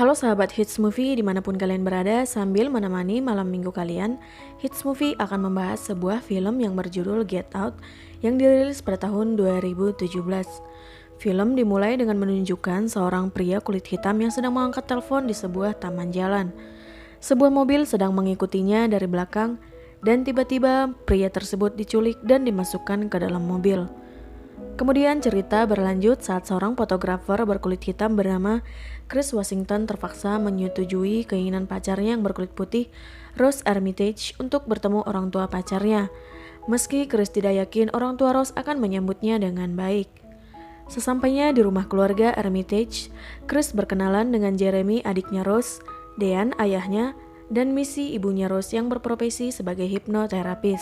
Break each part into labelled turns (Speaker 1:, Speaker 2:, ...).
Speaker 1: Halo sahabat Hits Movie dimanapun kalian berada, sambil menemani malam minggu kalian, Hits Movie akan membahas sebuah film yang berjudul Get Out yang dirilis pada tahun 2017. Film dimulai dengan menunjukkan seorang pria kulit hitam yang sedang mengangkat telepon di sebuah taman jalan. Sebuah mobil sedang mengikutinya dari belakang dan tiba-tiba pria tersebut diculik dan dimasukkan ke dalam mobil. Kemudian cerita berlanjut saat seorang fotografer berkulit hitam bernama Chris Washington terpaksa menyetujui keinginan pacarnya yang berkulit putih, Rose Armitage, untuk bertemu orang tua pacarnya. Meski Chris tidak yakin orang tua Rose akan menyambutnya dengan baik. Sesampainya di rumah keluarga Armitage, Chris berkenalan dengan Jeremy, adiknya Rose, Dean, ayahnya, dan Missy, ibunya Rose yang berprofesi sebagai hipnoterapis.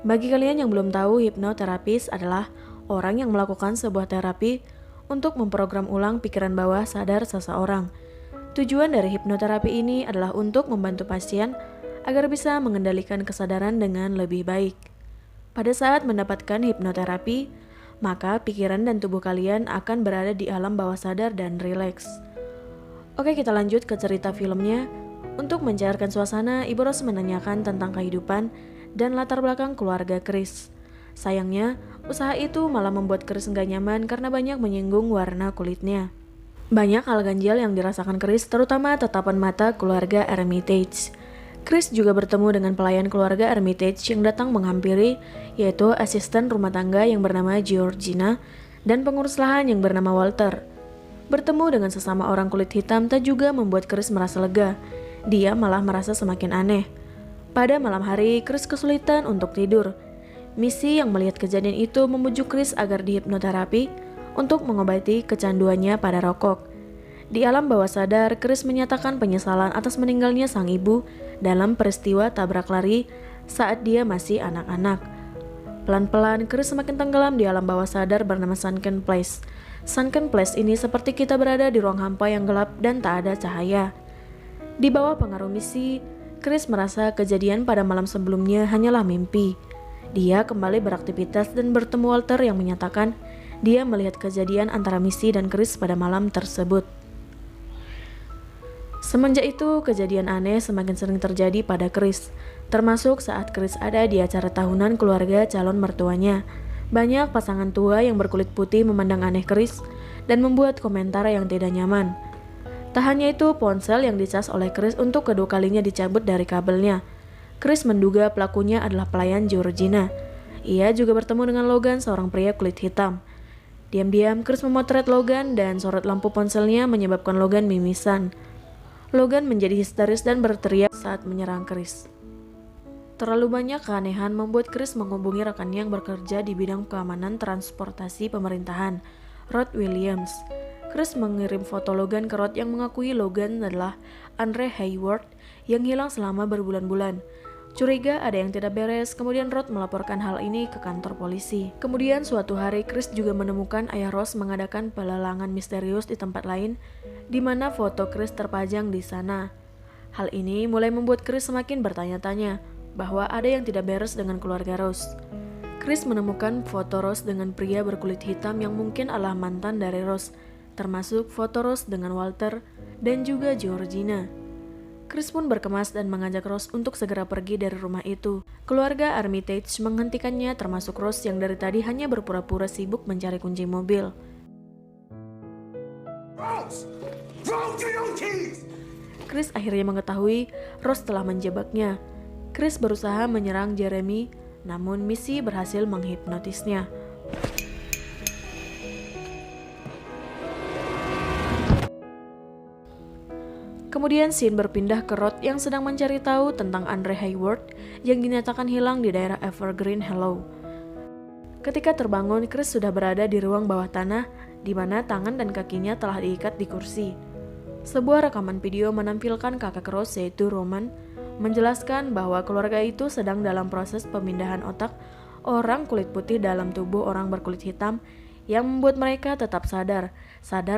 Speaker 1: Bagi kalian yang belum tahu, hipnoterapis adalah orang yang melakukan sebuah terapi untuk memprogram ulang pikiran bawah sadar seseorang. Tujuan dari hipnoterapi ini adalah untuk membantu pasien agar bisa mengendalikan kesadaran dengan lebih baik. Pada saat mendapatkan hipnoterapi, maka pikiran dan tubuh kalian akan berada di alam bawah sadar dan rileks. Oke, kita lanjut ke cerita filmnya. Untuk mencairkan suasana, Ibu Rose menanyakan tentang kehidupan dan latar belakang keluarga Chris. Sayangnya, usaha itu malah membuat Chris nggak nyaman karena banyak menyinggung warna kulitnya. Banyak hal ganjil yang dirasakan Chris, terutama tatapan mata keluarga Armitage. Chris juga bertemu dengan pelayan keluarga Armitage yang datang menghampiri, yaitu asisten rumah tangga yang bernama Georgina dan pengurus lahan yang bernama Walter. Bertemu dengan sesama orang kulit hitam tak juga membuat Chris merasa lega. Dia malah merasa semakin aneh. Pada malam hari, Chris kesulitan untuk tidur. Missy yang melihat kejadian itu membujuk Chris agar dihipnoterapi untuk mengobati kecanduannya pada rokok. Di alam bawah sadar, Chris menyatakan penyesalan atas meninggalnya sang ibu dalam peristiwa tabrak lari saat dia masih anak-anak. Pelan-pelan, Chris semakin tenggelam di alam bawah sadar bernama Sunken Place. Sunken Place ini seperti kita berada di ruang hampa yang gelap dan tak ada cahaya. Di bawah pengaruh Missy, Chris merasa kejadian pada malam sebelumnya hanyalah mimpi. Dia kembali beraktivitas dan bertemu Walter yang menyatakan dia melihat kejadian antara Missy dan Chris pada malam tersebut. Semenjak itu, kejadian aneh semakin sering terjadi pada Chris, termasuk saat Chris ada di acara tahunan keluarga calon mertuanya. Banyak pasangan tua yang berkulit putih memandang aneh Chris dan membuat komentar yang tidak nyaman. Tak hanya itu, ponsel yang dicas oleh Chris untuk kedua kalinya dicabut dari kabelnya. Chris menduga pelakunya adalah pelayan Georgina. Ia juga bertemu dengan Logan, seorang pria kulit hitam. Diam-diam, Chris memotret Logan dan sorot lampu ponselnya menyebabkan Logan mimisan. Logan menjadi histeris dan berteriak saat menyerang Chris. Terlalu banyak keanehan membuat Chris menghubungi rekannya yang bekerja di bidang keamanan transportasi pemerintahan, Rod Williams. Chris mengirim foto Logan ke Rod yang mengakui Logan adalah Andre Hayward yang hilang selama berbulan-bulan. Curiga ada yang tidak beres, kemudian Rod melaporkan hal ini ke kantor polisi. Kemudian suatu hari Chris juga menemukan ayah Rose mengadakan pelelangan misterius di tempat lain, di mana foto Chris terpajang di sana. Hal ini mulai membuat Chris semakin bertanya-tanya bahwa ada yang tidak beres dengan keluarga Rose. Chris menemukan foto Rose dengan pria berkulit hitam yang mungkin adalah mantan dari Rose, termasuk foto Rose dengan Walter dan juga Georgina. Chris pun berkemas dan mengajak Rose untuk segera pergi dari rumah itu. Keluarga Armitage menghentikannya, termasuk Rose yang dari tadi hanya berpura-pura sibuk mencari kunci mobil. Rose! Chris akhirnya mengetahui Rose telah menjebaknya. Chris berusaha menyerang Jeremy, namun Missy berhasil menghipnotisnya. Kemudian scene berpindah ke Rod yang sedang mencari tahu tentang Andre Hayward yang dinyatakan hilang di daerah Evergreen Hollow. Ketika terbangun, Chris sudah berada di ruang bawah tanah di mana tangan dan kakinya telah diikat di kursi. Sebuah rekaman video menampilkan kakak Rose yaitu Roman menjelaskan bahwa keluarga itu sedang dalam proses pemindahan otak orang kulit putih dalam tubuh orang berkulit hitam yang membuat mereka tetap sadar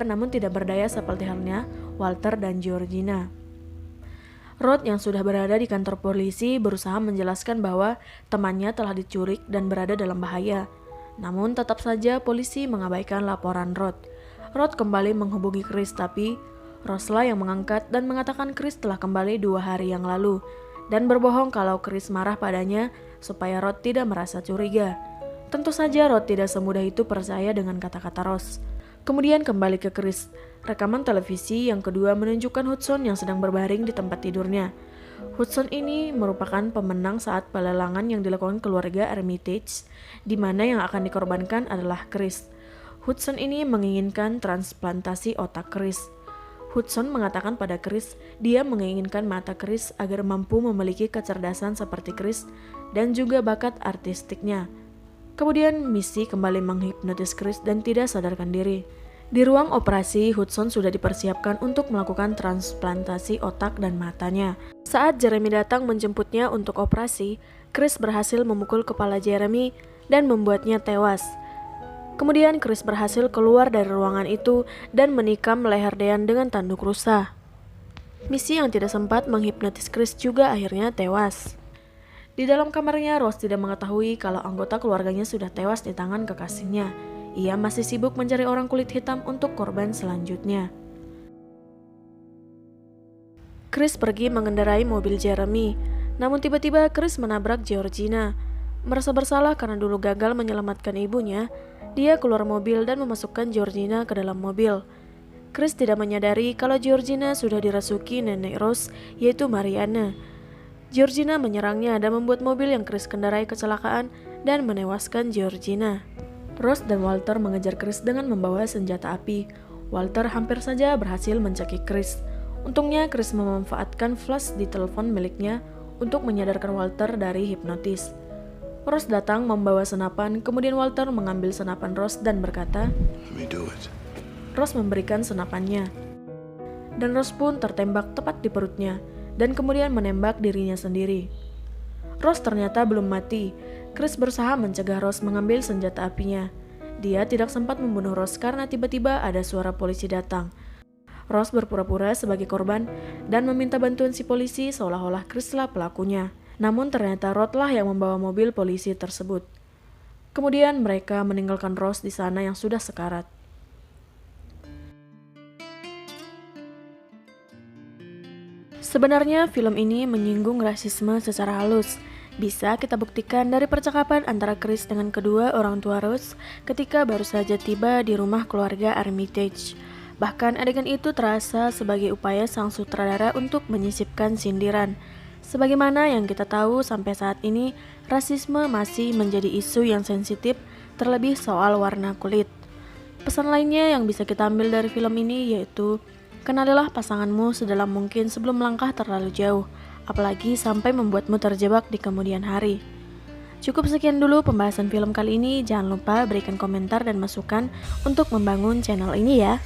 Speaker 1: namun tidak berdaya seperti halnya Walter dan Georgina. Rod yang sudah berada di kantor polisi berusaha menjelaskan bahwa temannya telah diculik dan berada dalam bahaya. Namun tetap saja polisi mengabaikan laporan Rod. Rod kembali menghubungi Chris, tapi Ross lah yang mengangkat dan mengatakan Chris telah kembali 2 hari yang lalu dan berbohong kalau Chris marah padanya supaya Rod tidak merasa curiga. Tentu saja Rod tidak semudah itu percaya dengan kata-kata Ross. Kemudian kembali ke Chris. Rekaman televisi yang kedua menunjukkan Hudson yang sedang berbaring di tempat tidurnya. Hudson ini merupakan pemenang saat pelelangan yang dilakukan keluarga Armitage, di mana yang akan dikorbankan adalah Chris. Hudson ini menginginkan transplantasi otak Chris. Hudson mengatakan pada Chris, dia menginginkan mata Chris agar mampu memiliki kecerdasan seperti Chris dan juga bakat artistiknya. Kemudian Missy kembali menghipnotis Chris dan tidak sadarkan diri. Di ruang operasi, Hudson sudah dipersiapkan untuk melakukan transplantasi otak dan matanya. Saat Jeremy datang menjemputnya untuk operasi, Chris berhasil memukul kepala Jeremy dan membuatnya tewas. Kemudian Chris berhasil keluar dari ruangan itu dan menikam leher Dean dengan tanduk rusa. Missy yang tidak sempat menghipnotis Chris juga akhirnya tewas. Di dalam kamarnya, Ross tidak mengetahui kalau anggota keluarganya sudah tewas di tangan kekasihnya. Ia masih sibuk mencari orang kulit hitam untuk korban selanjutnya. Chris pergi mengendarai mobil Jeremy, namun tiba-tiba Chris menabrak Georgina. Merasa bersalah karena dulu gagal menyelamatkan ibunya, dia keluar mobil dan memasukkan Georgina ke dalam mobil. Chris tidak menyadari kalau Georgina sudah dirasuki nenek Ross, yaitu Mariana. Georgina menyerangnya dan membuat mobil yang Chris kendarai kecelakaan dan menewaskan Georgina. Ross dan Walter mengejar Chris dengan membawa senjata api. Walter hampir saja berhasil mencekik Chris. Untungnya Chris memanfaatkan flash di telepon miliknya untuk menyadarkan Walter dari hipnotis. Ross datang membawa senapan, kemudian Walter mengambil senapan Ross dan berkata,
Speaker 2: Let me do it.
Speaker 1: Ross memberikan senapannya. Dan Ross pun tertembak tepat di perutnya, dan kemudian menembak dirinya sendiri. Ross ternyata belum mati. Chris berusaha mencegah Ross mengambil senjata apinya. Dia tidak sempat membunuh Ross karena tiba-tiba ada suara polisi datang. Ross berpura-pura sebagai korban dan meminta bantuan si polisi seolah-olah Chris lah pelakunya. Namun ternyata Rod lah yang membawa mobil polisi tersebut. Kemudian mereka meninggalkan Ross di sana yang sudah sekarat. Sebenarnya film ini menyinggung rasisme secara halus. Bisa kita buktikan dari percakapan antara Chris dengan kedua orang tua Ross ketika baru saja tiba di rumah keluarga Armitage. Bahkan adegan itu terasa sebagai upaya sang sutradara untuk menyisipkan sindiran. Sebagaimana yang kita tahu sampai saat ini, rasisme masih menjadi isu yang sensitif, terlebih soal warna kulit. Pesan lainnya yang bisa kita ambil dari film ini yaitu, kenalilah pasanganmu sedalam mungkin sebelum melangkah terlalu jauh, apalagi sampai membuatmu terjebak di kemudian hari. Cukup sekian dulu pembahasan film kali ini, jangan lupa berikan komentar dan masukan untuk membangun channel ini ya.